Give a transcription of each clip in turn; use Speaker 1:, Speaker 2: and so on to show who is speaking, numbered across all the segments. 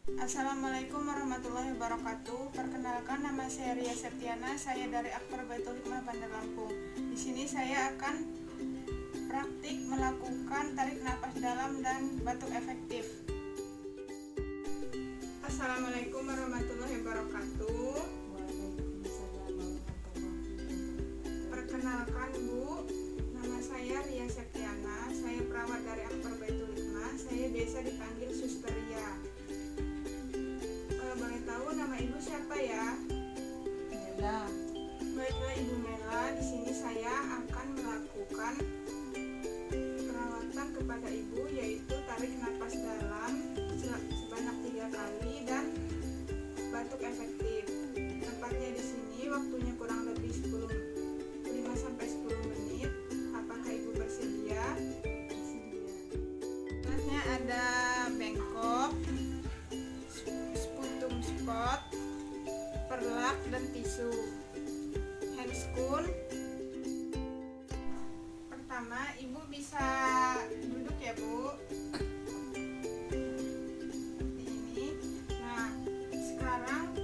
Speaker 1: Assalamualaikum warahmatullahi wabarakatuh. Perkenalkan, nama saya Ria Septiana. Saya dari Akbar Baitul Hikmah Bandar Lampung. Di sini saya akan praktik melakukan tarik napas dalam dan batuk efektif. Assalamualaikum warahmatullahi wabarakatuh. Perkenalkan Bu, nama saya Ria Septiana. Saya perawat dari Akbar Baitul Hikmah. Saya biasa dipanggil Suster Ria. Kalau boleh tahu nama Ibu siapa ya?
Speaker 2: Mela.
Speaker 1: Baiklah Ibu Mela, di sini saya akan melakukan perawatan kepada Ibu, yaitu tarik napas dalam sebanyak 3 kali dan batuk efektif. Tempatnya di sini, waktunya kurang lebih 5-10 menit. Apakah Ibu bersedia? Alatnya ada bengkok, sputum spot, perlak dan tisu, handscoon. Pertama, Ibu bisa duduk ya Bu, seperti ini. Nah, sekarang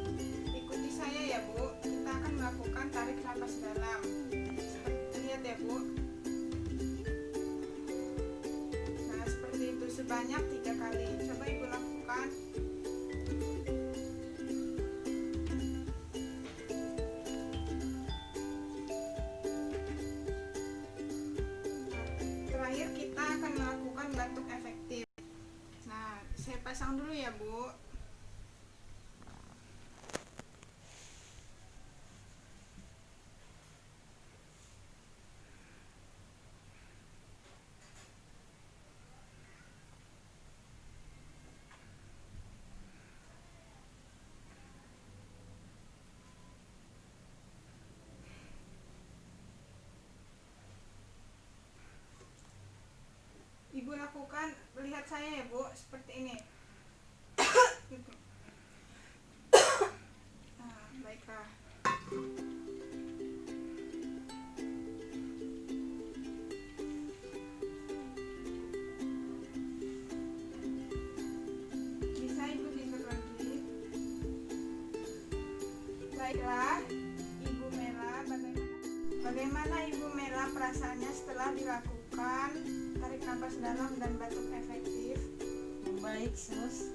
Speaker 1: ikuti saya ya Bu. Kita akan melakukan tarik napas dalam. Lihat ya Bu. Nah, seperti itu sebanyak 3 kali. Coba Ibu lakukan. Terakhir kita akan melakukan batuk efektif. Nah, saya pasang dulu ya Bu. Ibu lakukan, lihat saya ya Bu, seperti ini. Nah, baiklah. Bisa Ibu tidur lagi. Baiklah, Ibu Mela, bagaimana Ibu Mela perasaannya setelah dilakukan tarik napas dalam dan batuk efektif?
Speaker 2: Baik, Sus.